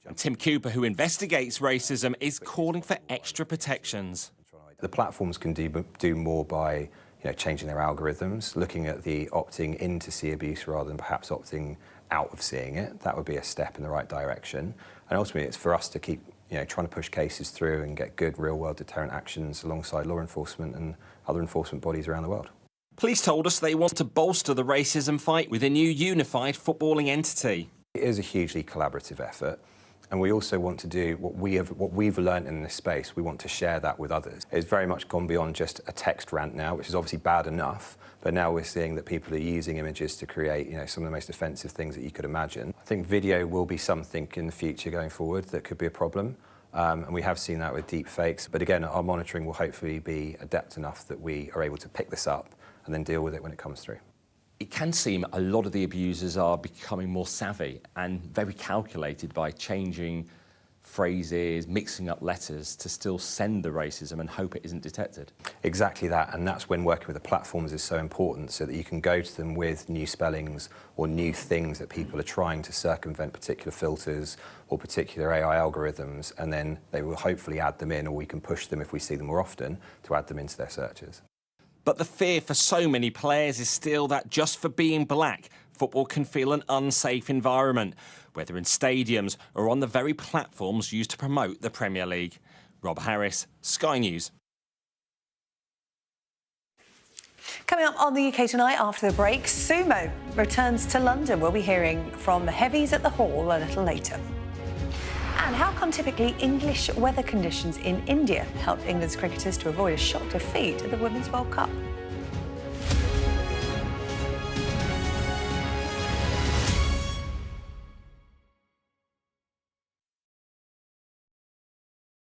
And Tim Cooper, who investigates racism, is calling for extra protections. The platforms can do more by changing their algorithms, looking at the opting in to see abuse rather than perhaps opting out of seeing it. That would be a step in the right direction. And ultimately, it's for us to keep trying to push cases through and get good real-world deterrent actions alongside law enforcement and other enforcement bodies around the world. Police told us they want to bolster the racism fight with a new unified footballing entity. It is a hugely collaborative effort. And we also want to do what we've learned in this space. We want to share that with others. It's very much gone beyond just a text rant now, which is obviously bad enough. But now we're seeing that people are using images to create, some of the most offensive things that you could imagine. I think video will be something in the future going forward that could be a problem. And we have seen that with deep fakes. But again, our monitoring will hopefully be adept enough that we are able to pick this up and then deal with it when it comes through. It can seem a lot of the abusers are becoming more savvy and very calculated by changing phrases, mixing up letters to still send the racism and hope it isn't detected. Exactly that, and that's when working with the platforms is so important, so that you can go to them with new spellings or new things that people are trying to circumvent particular filters or particular AI algorithms, and then they will hopefully add them in, or we can push them if we see them more often to add them into their searches. But the fear for so many players is still that just for being black, football can feel an unsafe environment, whether in stadiums or on the very platforms used to promote the Premier League. Rob Harris, Sky News. Coming up on the UK Tonight after the break, Sumo returns to London. We'll be hearing from the heavies at the Hall a little later. And how come typically English weather conditions in India helped England's cricketers to avoid a shock defeat at the Women's World Cup?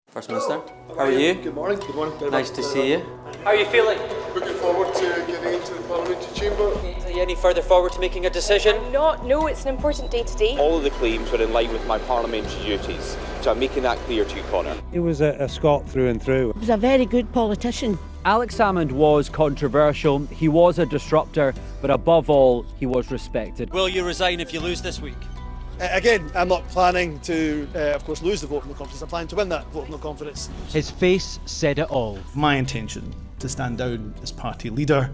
First Minister, how are you? Good morning. Good morning. Nice to see you. How are you feeling? Looking forward to getting into the parliamentary chamber. Are you any further forward to making a decision? I'm not. No, it's an important day today. All of the claims were in line with my parliamentary duties, so I'm making that clear to you, Connor. He was a Scot through and through. He was a very good politician. Alex Salmond was controversial, he was a disruptor, but above all, he was respected. Will you resign if you lose this week? Again, I'm not planning to, of course, lose the vote of no confidence. I'm planning to win that vote of no confidence. His face said it all. My intention to stand down as party leader.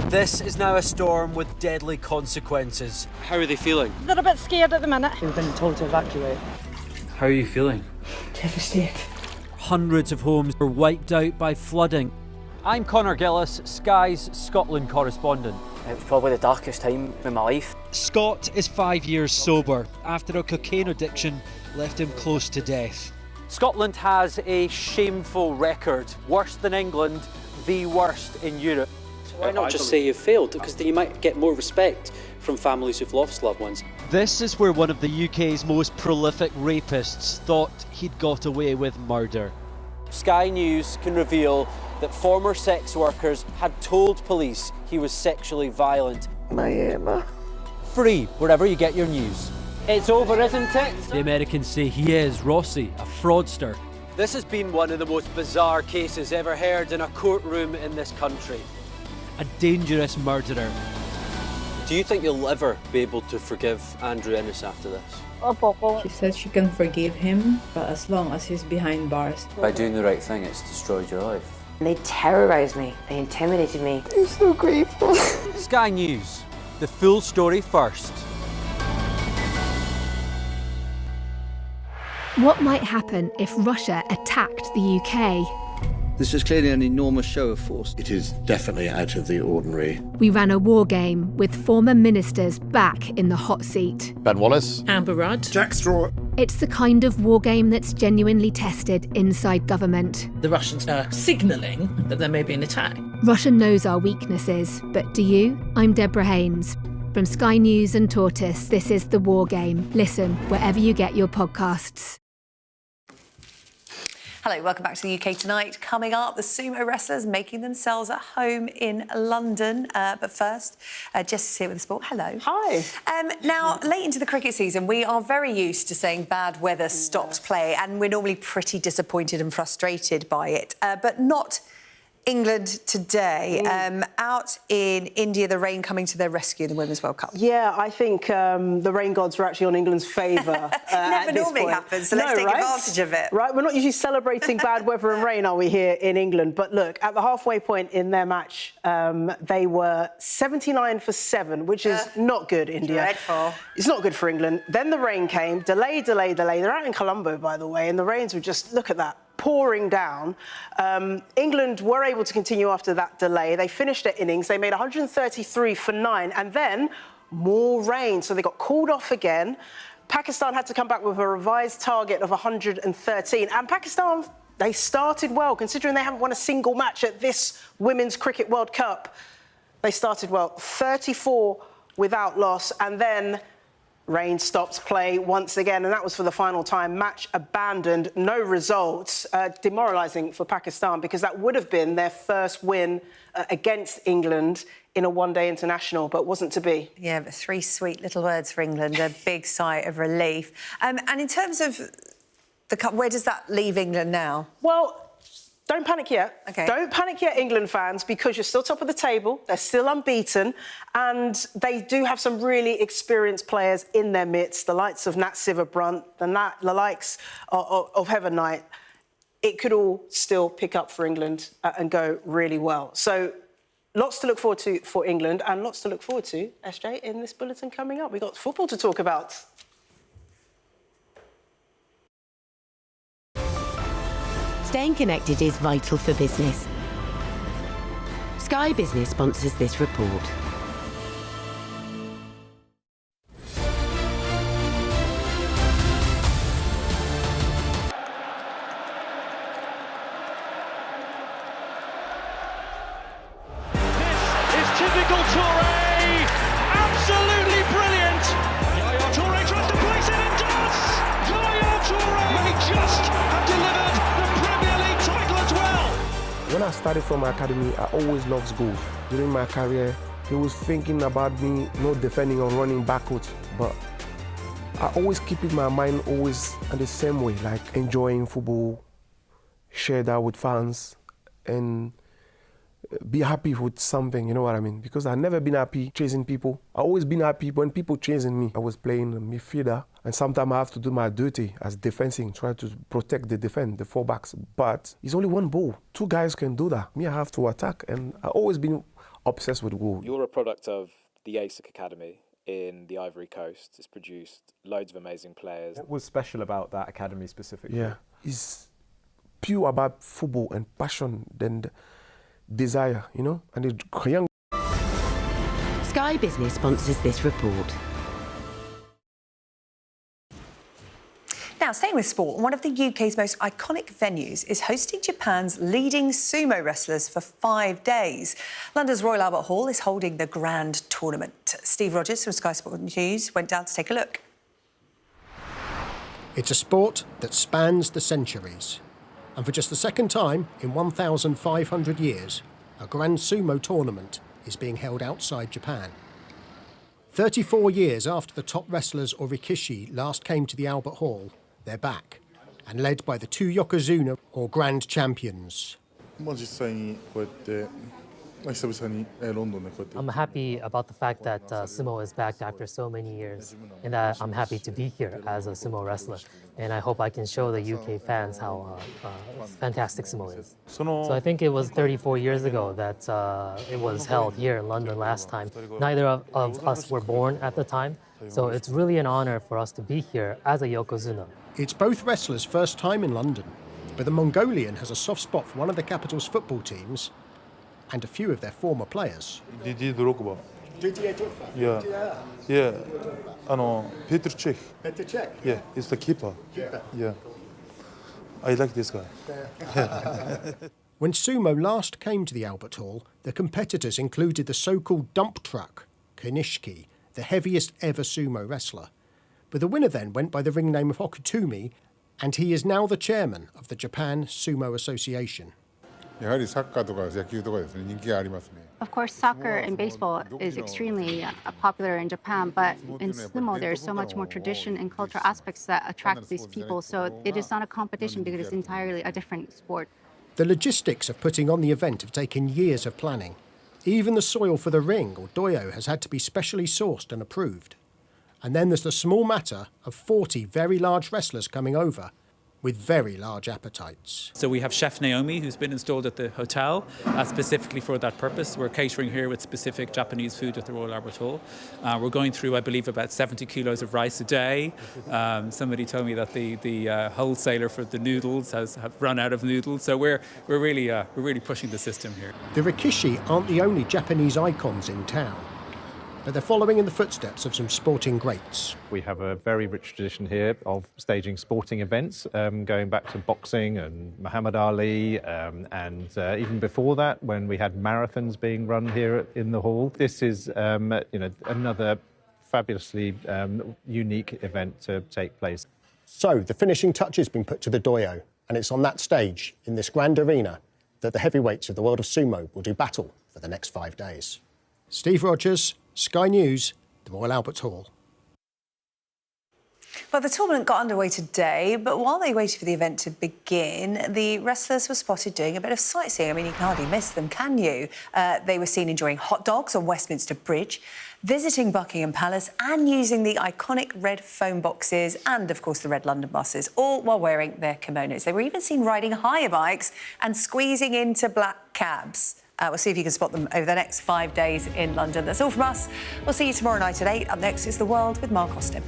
This is now a storm with deadly consequences. How are they feeling? They're a bit scared at the minute. We've been told to evacuate. How are you feeling? Devastated. Hundreds of homes were wiped out by flooding. I'm Connor Gillis, Sky's Scotland correspondent. It was probably the darkest time in my life. Scott is 5 years sober after a cocaine addiction left him close to death. Scotland has a shameful record, worse than England, the worst in Europe. So why not just say you've failed, because then you might get more respect from families who've lost loved ones. This is where one of the UK's most prolific rapists thought he'd got away with murder. Sky News can reveal that former sex workers had told police he was sexually violent. My Emma. Free wherever you get your news. It's over, isn't it? The Americans say he is Rossi, a fraudster. This has been one of the most bizarre cases ever heard in a courtroom in this country. A dangerous murderer. Do you think you'll ever be able to forgive Andrew Ennis after this? She said she can forgive him, but as long as he's behind bars. By doing the right thing, it's destroyed your life. They terrorised me. They intimidated me. I'm so grateful. Sky News, the full story first. What might happen if Russia attacked the UK? This is clearly an enormous show of force. It is definitely out of the ordinary. We ran a war game with former ministers back in the hot seat. Ben Wallace. Amber Rudd. Jack Straw. It's the kind of war game that's genuinely tested inside government. The Russians are signalling that there may be an attack. Russia knows our weaknesses, but do you? I'm Deborah Haynes. From Sky News and Tortoise, this is The War Game. Listen wherever you get your podcasts. Hello, welcome back to the UK Tonight. Coming up, the sumo wrestlers making themselves at home in London. But first, Jess is here with the sport. Hello. Hi. Now, late into the cricket season, we are very used to saying bad weather stops play, and we're normally pretty disappointed and frustrated by it. But not England today. Out in India, the rain coming to their rescue in the Women's World Cup. Yeah, I think the rain gods were actually on England's favour. Never normally happens, so let's take advantage of it. Right, we're not usually celebrating bad weather and rain, are we, here in England? But look, at the halfway point in their match, they were 79 for 7, which is not good, India. Dreadful. It's not good for England. Then the rain came, delay. They're out in Colombo, by the way, and the rains were just, look at that, pouring down. England were able to continue after that delay. They finished their innings. They made 133 for 9, and then more rain. So they got called off again. Pakistan had to come back with a revised target of 113. And Pakistan, they started well, considering they haven't won a single match at this Women's Cricket World Cup. They started well, 34 without loss, and then rain stops play once again, and that was for the final time. Match abandoned, no results. Demoralising for Pakistan, because that would have been their first win against England in a one-day international, but wasn't to be. Yeah, but 3 sweet little words for England, a big sigh of relief. And in terms of the cup, where does that leave England now? Well, don't panic yet. Okay. Don't panic yet, England fans, because you're still top of the table. They're still unbeaten. And they do have some really experienced players in their midst, the likes of Nat Sciver-Brunt, the likes of Heather Knight. It could all still pick up for England and go really well. So lots to look forward to for England, and lots to look forward to, SJ, in this bulletin coming up. We've got football to talk about. Staying connected is vital for business. Sky Business sponsors this report. Typical Touré, absolutely brilliant. Yaya Touré tries to place it and does. Yaya Touré may just have delivered the Premier League title as well. When I started from my academy, I always loved goals. During my career, he was thinking about me not defending or running backwards, but I always keep in my mind always in the same way, like enjoying football, share that with fans, and be happy with something, you know what I mean? Because I've never been happy chasing people. I've always been happy when people chasing me. I was playing midfielder, and sometimes I have to do my duty as defending, try to protect the fullbacks. But it's only one ball. Two guys can do that. Me, I have to attack, and I've always been obsessed with goal. You're a product of the ASIC Academy in the Ivory Coast. It's produced loads of amazing players. What was special about that academy specifically? Yeah, it's pure about football and passion than desire, you know, and the young. Sky Business sponsors this report. Now, staying with sport, one of the UK's most iconic venues is hosting Japan's leading sumo wrestlers for 5 days. London's Royal Albert Hall is holding the Grand Tournament. Steve Rogers from Sky Sport News went down to take a look. It's a sport that spans the centuries. And for just the second time in 1,500 years, a Grand Sumo tournament is being held outside Japan. 34 years after the top wrestlers or rikishi last came to the Albert Hall, they're back, and led by the two Yokozuna, or Grand Champions. I'm happy about the fact that sumo is back after so many years, and that I'm happy to be here as a sumo wrestler. And I hope I can show the UK fans how fantastic sumo is. So I think it was 34 years ago that it was held here in London last time. Neither of us were born at the time, so it's really an honor for us to be here as a Yokozuna. It's both wrestlers' first time in London, but the Mongolian has a soft spot for one of the capital's football teams and a few of their former players. Didier Drogba. Yeah. Yeah. Petr Cech. Petr Cech? Yeah, he's the keeper. Yeah. I like this guy. When sumo last came to the Albert Hall, the competitors included the so-called dump truck, Kanishiki, the heaviest ever sumo wrestler. But the winner then went by the ring name of Hokutumi, and he is now the chairman of the Japan Sumo Association. Of course, soccer and baseball is extremely popular in Japan, but in sumo there's so much more tradition and cultural aspects that attract these people, so it is not a competition because it's entirely a different sport. The logistics of putting on the event have taken years of planning. Even the soil for the ring, or doyo, has had to be specially sourced and approved. And then there's the small matter of 40 very large wrestlers coming over with very large appetites. So we have Chef Naomi, who's been installed at the hotel specifically for that purpose. We're catering here with specific Japanese food at the Royal Albert Hall. We're going through, I believe, about 70 kilos of rice a day. Somebody told me that the wholesaler for the noodles have run out of noodles. So we're really pushing the system here. The rikishi aren't the only Japanese icons in town, but they're following in the footsteps of some sporting greats. We have a very rich tradition here of staging sporting events, going back to boxing and Muhammad Ali, and even before that, when we had marathons being run here in the hall. This is, another fabulously unique event to take place. So the finishing touch has been put to the doyo, and it's on that stage, in this grand arena, that the heavyweights of the world of sumo will do battle for the next 5 days. Steve Rogers, Sky News, the Royal Albert Hall. Well, the tournament got underway today, but while they waited for the event to begin, the wrestlers were spotted doing a bit of sightseeing. I mean, you can hardly miss them, can you? They were seen enjoying hot dogs on Westminster Bridge, visiting Buckingham Palace and using the iconic red phone boxes and, of course, the red London buses, all while wearing their kimonos. They were even seen riding hire bikes and squeezing into black cabs. We'll see if you can spot them over the next 5 days in London. That's all from us. We'll see you tomorrow night at 8. Up next is The World with Mark Austin.